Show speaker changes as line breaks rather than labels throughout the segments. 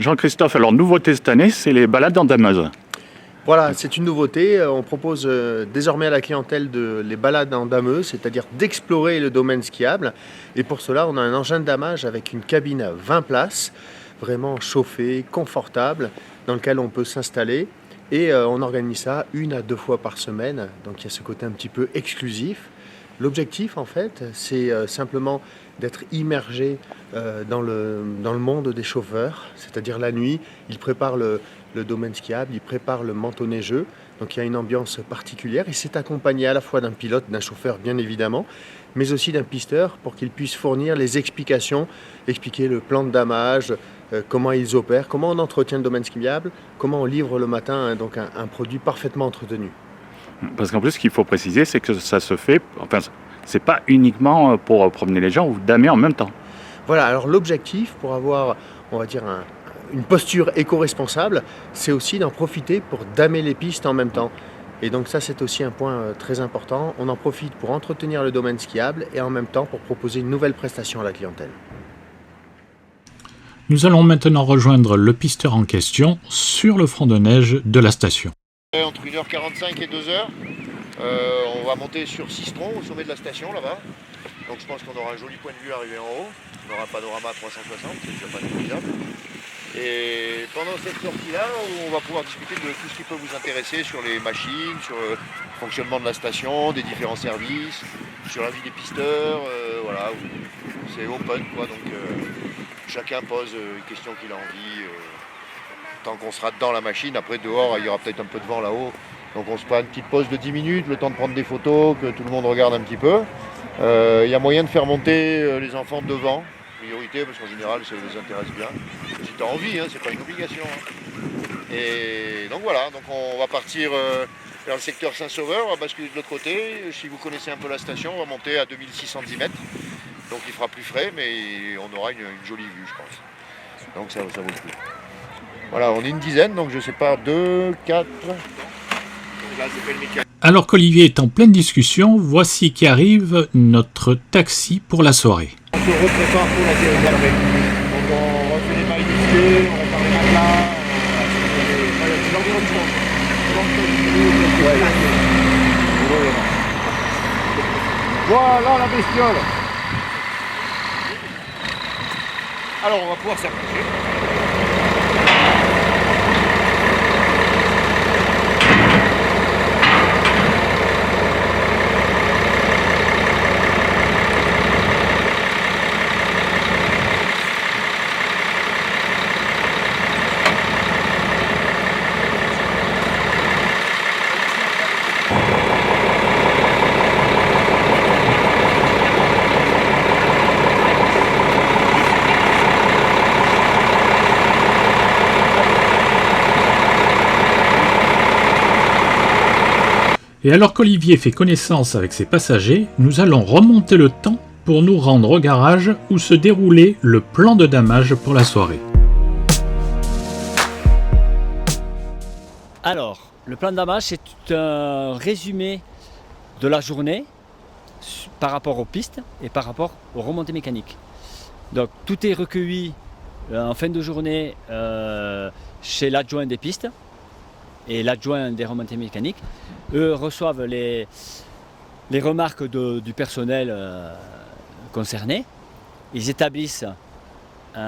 Jean-Christophe, alors nouveauté cette année, c'est les balades en dameuse.
Voilà, c'est une nouveauté. On propose désormais à la clientèle les balades en dameuse, c'est-à-dire d'explorer le domaine skiable. Et pour cela, on a un engin de damage avec une cabine à 20 places, vraiment chauffée, confortable, dans lequel on peut s'installer. Et on organise ça 1 à 2 fois par semaine. Donc il y a ce côté un petit peu exclusif. L'objectif, en fait, c'est simplement d'être immergé dans le monde des chauffeurs, c'est-à-dire la nuit. Ils préparent le domaine skiable, ils préparent le manteau neigeux. Donc il y a une ambiance particulière et c'est accompagné à la fois d'un pilote, d'un chauffeur bien évidemment, mais aussi d'un pisteur pour qu'il puisse fournir les explications, expliquer le plan de damage, comment ils opèrent, comment on entretient le domaine skiable, comment on livre le matin donc un produit parfaitement entretenu.
Parce qu'en plus, ce qu'il faut préciser, c'est que ça se fait, enfin, c'est pas uniquement pour promener les gens ou damer en même temps.
Voilà, alors l'objectif pour avoir, on va dire, une posture éco-responsable, c'est aussi d'en profiter pour damer les pistes en même temps. Et donc ça, c'est aussi un point très important. On en profite pour entretenir le domaine skiable et en même temps pour proposer une nouvelle prestation à la clientèle.
Nous allons maintenant rejoindre le pisteur en question sur le front de neige de la station.
Entre 1h45 et 2h, on va monter sur Sistron, au sommet de la station là-bas. Donc je pense qu'on aura un joli point de vue arrivé en haut. On aura un panorama 360, c'est déjà pas négligeable. Et pendant cette sortie-là, on va pouvoir discuter de tout ce qui peut vous intéresser sur les machines, sur le fonctionnement de la station, des différents services, sur la vie des pisteurs, voilà. C'est open quoi, donc chacun pose une question qu'il a envie. Tant qu'on sera dans la machine, après dehors il y aura peut-être un peu de vent là-haut, donc on se prend une petite pause de 10 minutes, le temps de prendre des photos, que tout le monde regarde un petit peu. Il y a moyen de faire monter les enfants devant, priorité, parce qu'en général ça les intéresse bien. Si tu as envie, hein, c'est pas une obligation. Hein. Et donc voilà, donc on va partir vers le secteur Saint-Sauveur, on va basculer de l'autre côté. Si vous connaissez un peu la station, on va monter à 2610 mètres, donc il fera plus frais, mais on aura une jolie vue je pense. Donc ça vaut le coup. Voilà, on est une dizaine, donc je sais pas, 2, 4.
Alors qu'Olivier est en pleine discussion, voici qu'arrive notre taxi pour la soirée.
On se reprépare pour la galerie. Donc on refait les mailles du pied, on repart les matelas, c'est l'environnement. Voilà la bestiole. Alors on va pouvoir s'approcher.
Et alors qu'Olivier fait connaissance avec ses passagers, nous allons remonter le temps pour nous rendre au garage où se déroulait le plan de damage pour la soirée.
Alors, le plan de damage, c'est un résumé de la journée par rapport aux pistes et par rapport aux remontées mécaniques. Donc, tout est recueilli en fin de journée chez l'adjoint des pistes et l'adjoint des remontées mécaniques. Eux reçoivent les remarques du personnel concerné. Ils établissent sur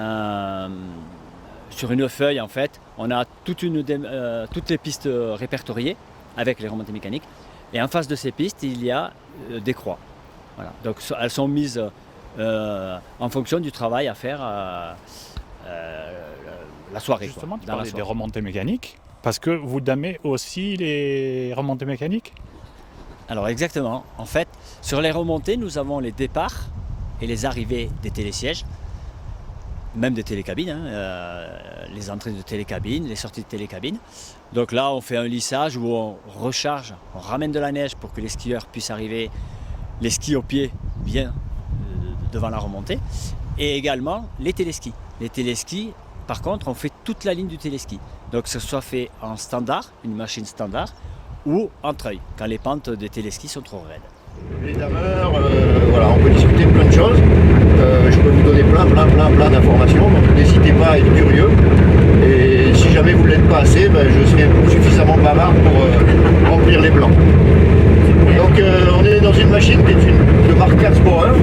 une feuille, en fait, on a toutes les pistes répertoriées avec les remontées mécaniques. Et en face de ces pistes, il y a des croix. Voilà. Donc elles sont mises en fonction du travail à faire la soirée.
Justement, tu parlais des remontées mécaniques. Parce que vous damez aussi les remontées mécaniques ?
Alors exactement. En fait, sur les remontées, nous avons les départs et les arrivées des télésièges, même des télécabines, les entrées de télécabines, les sorties de télécabines. Donc là, on fait un lissage où on recharge, on ramène de la neige pour que les skieurs puissent arriver, les skis au pied, bien devant la remontée. Et également les téléskis. Les téléskis, par contre, on fait toute la ligne du téléski. Donc que ce soit fait en standard, une machine standard, ou en treuil, quand les pentes des téléskis sont trop raides.
Les dameurs, voilà, on peut discuter de plein de choses. Je peux vous donner plein d'informations, donc n'hésitez pas à être curieux. pas assez, je serai suffisamment bavard pour remplir les blancs. Donc on est dans une machine qui est de marque Katzbauer.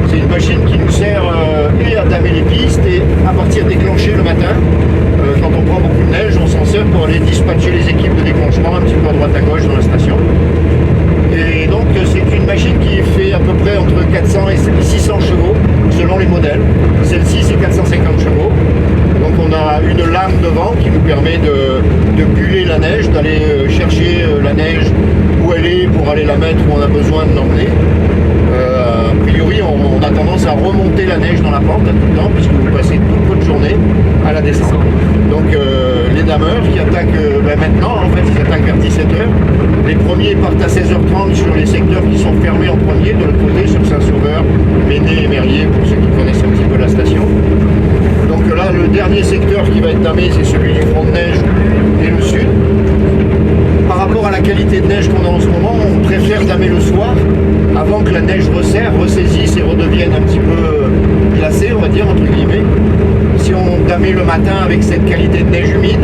C'est une machine qui nous sert et à damer les pistes et à partir déclencher le matin. Quand on prend beaucoup de neige, on s'en sert pour aller dispatcher les équipes de déclenchement un petit peu à droite à gauche dans la station. Et donc c'est une machine qui fait à peu près entre 400 et 600 chevaux selon les modèles. Celle-ci c'est 450 chevaux. Donc on a une lame devant qui nous permet de buller la neige, d'aller chercher la neige où elle est pour aller la mettre où on a besoin de l'emmener. A priori on a tendance à remonter la neige dans la pente tout le temps puisque vous passez toute votre journée à la descente. Donc les dameurs qui attaquent maintenant, en fait ils attaquent vers 17h. Les premiers partent à 16h30 sur les secteurs qui sont fermés en premier, de l'autre côté sur Saint-Sauveur, Méné et Merrier pour ceux qui connaissent un petit peu la station. Donc là le dernier secteur qui va être damé c'est celui du front de neige et le sud. Par rapport à la qualité de neige qu'on a en ce moment, on préfère damer le soir avant que la neige resserre, ressaisisse et redevienne un petit peu glacée, on va dire, entre guillemets. Si on damait le matin avec cette qualité de neige humide,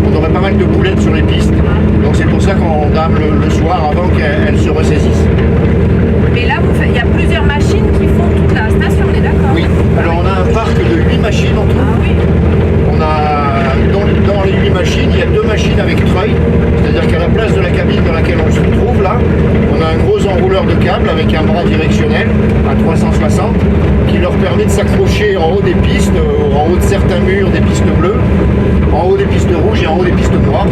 on aurait pas mal de boulettes sur les pistes. Donc c'est pour ça qu'on dame le soir avant qu'elle se ressaisisse.
Mais là, il y a plusieurs machines qui font toute la station, on est d'accord?
Oui, alors on a un parc de 8 machines en tout.
Ah oui.
On a, dans les 8 machines, il y a 2 machines avec treuil, c'est-à-dire qu'à la place de la cabine dans laquelle on se retrouve là, on a un gros enrouleur de câbles avec un bras directionnel à 360 qui leur permet de s'accrocher en haut des pistes, en haut de certains murs des pistes bleues, en haut des pistes rouges et en haut des pistes noires,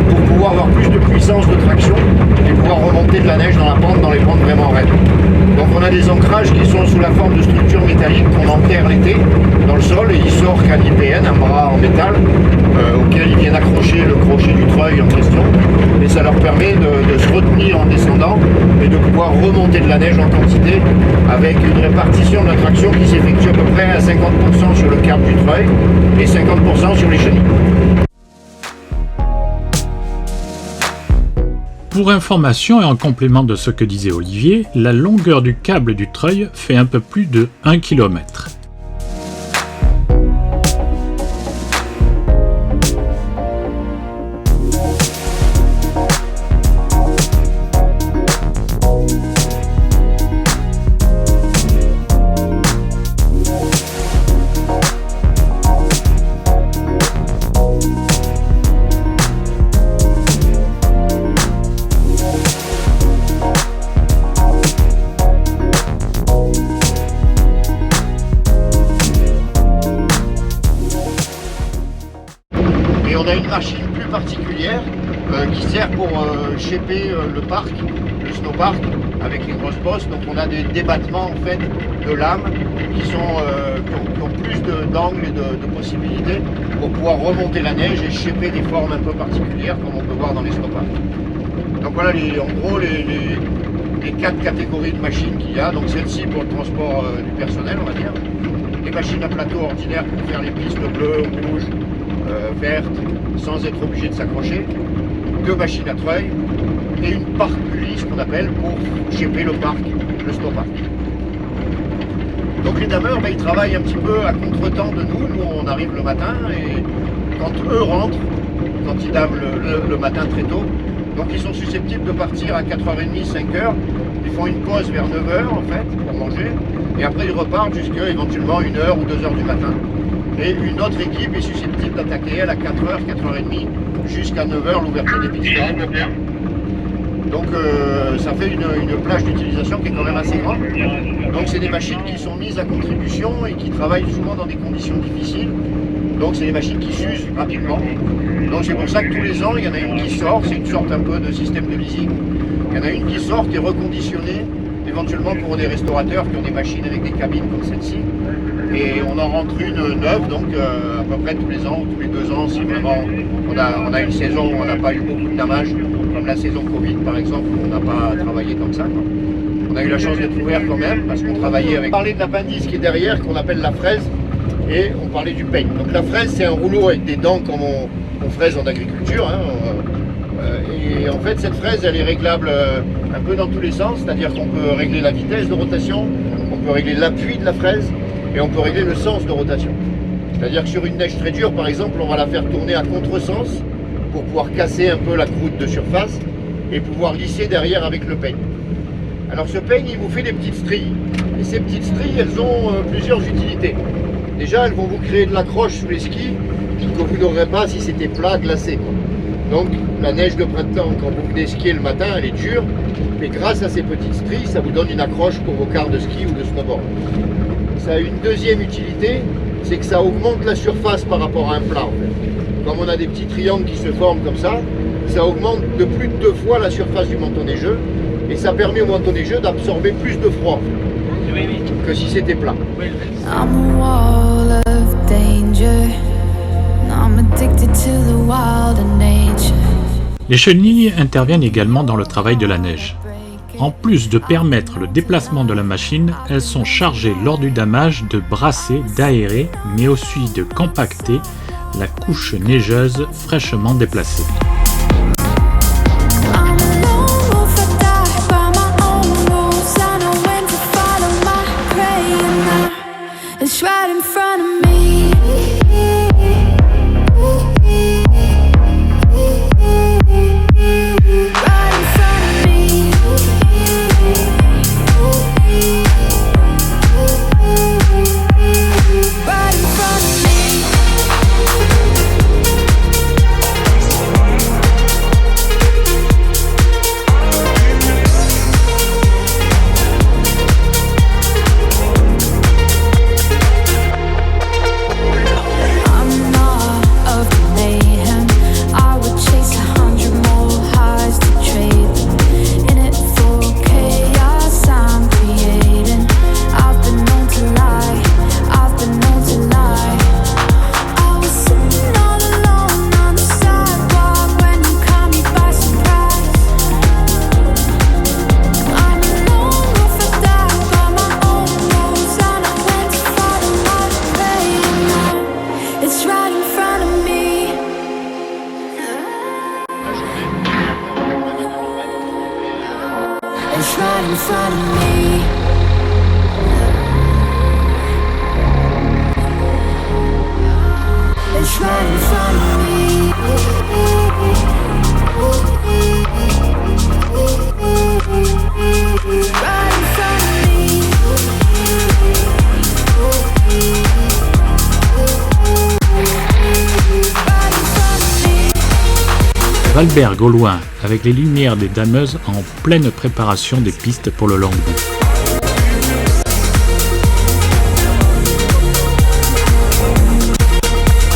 pour pouvoir avoir plus de puissance de traction et pouvoir remonter de la neige dans la pente, dans les pentes vraiment raides. Donc on a des ancrages qui sont sous la forme de structures métalliques qu'on enterre l'été dans le sol et il sort qu'un IPN, un bras en métal auquel ils viennent accrocher le crochet du treuil en question et ça leur permet de se retenir en descendant et de pouvoir remonter de la neige en quantité avec une répartition de la traction qui s'effectue à peu près à 50% sur le câble du treuil et 50% sur les chenilles.
Pour information et en complément de ce que disait Olivier, la longueur du câble du treuil fait un peu plus de 1 km.
On a une machine plus particulière qui sert pour shaper le parc, le snowpark, avec les grosses bosses. Donc on a des débattements en fait de lames qui ont plus d'angles et de possibilités pour pouvoir remonter la neige et shaper des formes un peu particulières comme on peut voir dans les snowparks. Donc voilà en gros les 4 catégories de machines qu'il y a. Donc celle-ci pour le transport du personnel on va dire. Les machines à plateau ordinaires pour faire les pistes bleues, rouges, vertes, sans être obligé de s'accrocher, 2 machines à treuil et une parc-pulie, ce qu'on appelle, pour shaper le parc, le snowpark. Donc les dameurs, ils travaillent un petit peu à contre-temps de nous. Nous, on arrive le matin et quand eux rentrent, quand ils dament le matin très tôt, donc ils sont susceptibles de partir à 4h30, 5h. Ils font une pause vers 9h en fait, pour manger, et après ils repartent jusqu'à éventuellement 1h ou 2h du matin. Et une autre équipe est susceptible d'attaquer elle à 4h, 4h30 jusqu'à 9h l'ouverture des pistes. Donc ça fait une plage d'utilisation qui est quand même assez grande. Donc c'est des machines qui sont mises à contribution et qui travaillent souvent dans des conditions difficiles. Donc c'est des machines qui s'usent rapidement. Donc c'est pour ça que tous les ans il y en a une qui sort, c'est une sorte un peu de système de leasing. Il y en a une qui sort qui est reconditionnée éventuellement pour des restaurateurs qui ont des machines avec des cabines comme celle-ci. Et on en rentre une neuve, donc à peu près tous les ans, tous les 2 ans, si vraiment on a une saison où on n'a pas eu beaucoup de damage, comme la saison Covid par exemple, où on n'a pas travaillé comme ça, quoi. On a eu la chance d'être ouvert quand même, parce qu'on travaillait avec... On parlait de l'appendice qui est derrière, qu'on appelle la fraise, et on parlait du peigne. Donc la fraise, c'est un rouleau avec des dents comme on fraise en agriculture, hein, et en fait cette fraise, elle est réglable un peu dans tous les sens, c'est-à-dire qu'on peut régler la vitesse de rotation, on peut régler l'appui de la fraise, et on peut régler le sens de rotation. C'est-à-dire que sur une neige très dure, par exemple, on va la faire tourner à contresens pour pouvoir casser un peu la croûte de surface et pouvoir lisser derrière avec le peigne. Alors ce peigne, il vous fait des petites stries. Et ces petites stries, elles ont plusieurs utilités. Déjà, elles vont vous créer de l'accroche sous les skis que vous n'aurez pas si c'était plat, glacé. Donc la neige de printemps, quand vous venez skier le matin, elle est dure. Mais grâce à ces petites stries, ça vous donne une accroche pour vos quarts de ski ou de snowboard. Ça a une deuxième utilité, c'est que ça augmente la surface par rapport à un plat en fait. Comme on a des petits triangles qui se forment comme ça augmente de plus de 2 fois la surface du manteau neigeux et ça permet au manteau neigeux d'absorber plus de froid que si c'était plat.
I'm a wall of danger. I'm addicted to the wild and nature.
Les chenilles interviennent également dans le travail de la neige. En plus de permettre le déplacement de la machine, elles sont chargées lors du damage de brasser, d'aérer, mais aussi de compacter la couche neigeuse fraîchement déplacée.
It's right in front of me. Right in front of me. Right in front of me. It's right in front of me. It's right in front of me. Right in front of me.
Valberg au loin, avec les lumières des dameuses en pleine préparation des pistes pour le longboard.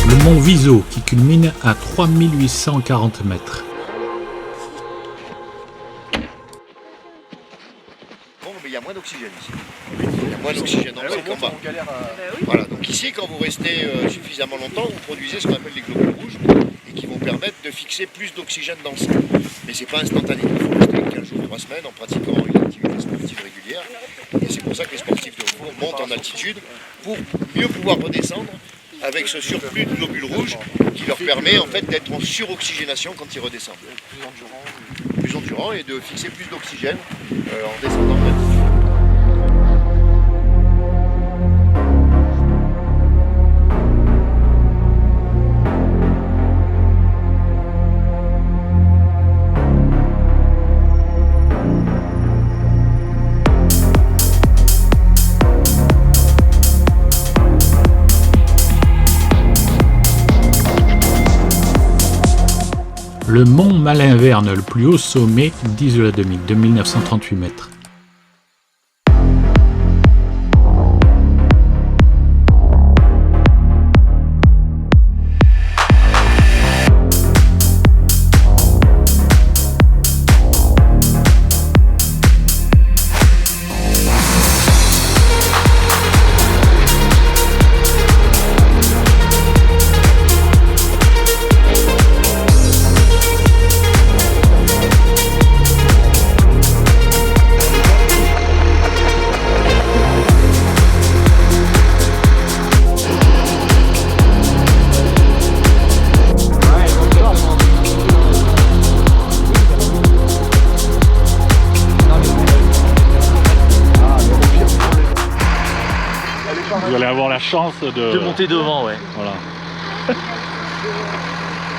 Le mont Viso qui culmine à 3840 mètres.
Bon, mais il y a moins d'oxygène ici. Il y a moins d'oxygène dans le combat. Voilà, donc ici, quand vous restez suffisamment longtemps, vous produisez ce qu'on appelle les globules rouges et qui vont permettre de fixer plus d'oxygène dans le sang. Mais c'est pas instantané, il faut rester 15 jours, 3 semaines en pratiquant une activité sportive régulière. Et c'est pour ça que les sportifs de haut niveau montent en altitude pour mieux pouvoir redescendre avec ce surplus de globules rouges qui leur permet en fait d'être en suroxygénation quand ils redescendent. Plus endurant et de fixer plus d'oxygène en descendant en altitude.
Le mont Malinverne, le plus haut sommet d'Isola 2000, de 1938 mètres.
Vous allez avoir la chance
De monter devant, ouais.
Voilà.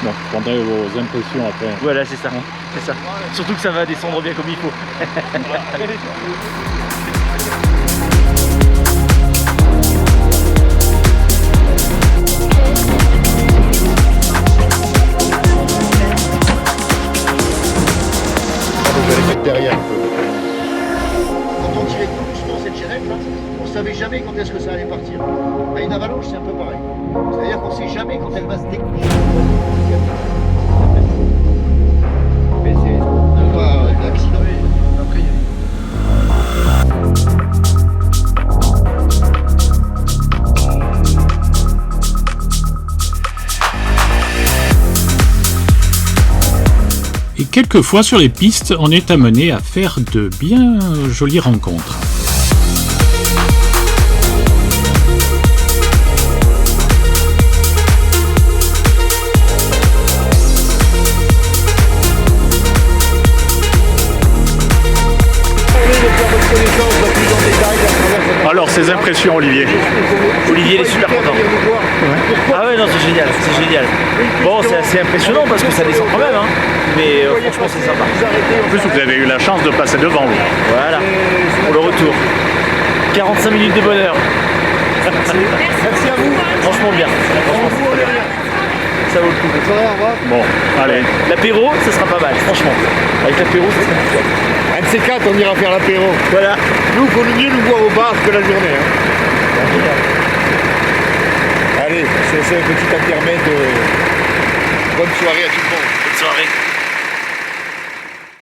Bon, je prendrai vos impressions après.
Voilà, c'est ça. C'est ça. Surtout que ça va descendre bien comme il faut.
Je vais les mettre derrière un peu. Quand on tirait tout doucement cette chaînette là, on ne savait jamais quand est-ce que ça allait partir. À une avalanche, c'est un peu pareil. C'est-à-dire qu'on ne sait jamais quand elle va se déclencher. Mais c'est pas l'accident. Après,
Et quelquefois sur les pistes, on est amené à faire de bien jolies rencontres.
Alors, ces impressions, Olivier?
Olivier, il est super content. Ah ouais, non, c'est génial, c'est génial. Bon, c'est assez impressionnant parce que ça descend quand même, hein. Mais franchement, c'est sympa.
En plus, vous avez eu la chance de passer devant, vous.
Voilà, pour le retour. 45 minutes de bonheur.
Merci à vous.
Franchement bien. Franchement, c'est très bien. Ça vaut le coup.
Bon, allez.
L'apéro, ça sera pas mal, franchement. Avec l'apéro, ça sera pas mal.
un de ces quatre, on ira faire l'apéro.
Voilà.
Nous, il faut mieux nous voir au bar que la journée. Hein. Allez, c'est un petit intermède. Bonne soirée à tout le monde.
Bonne soirée.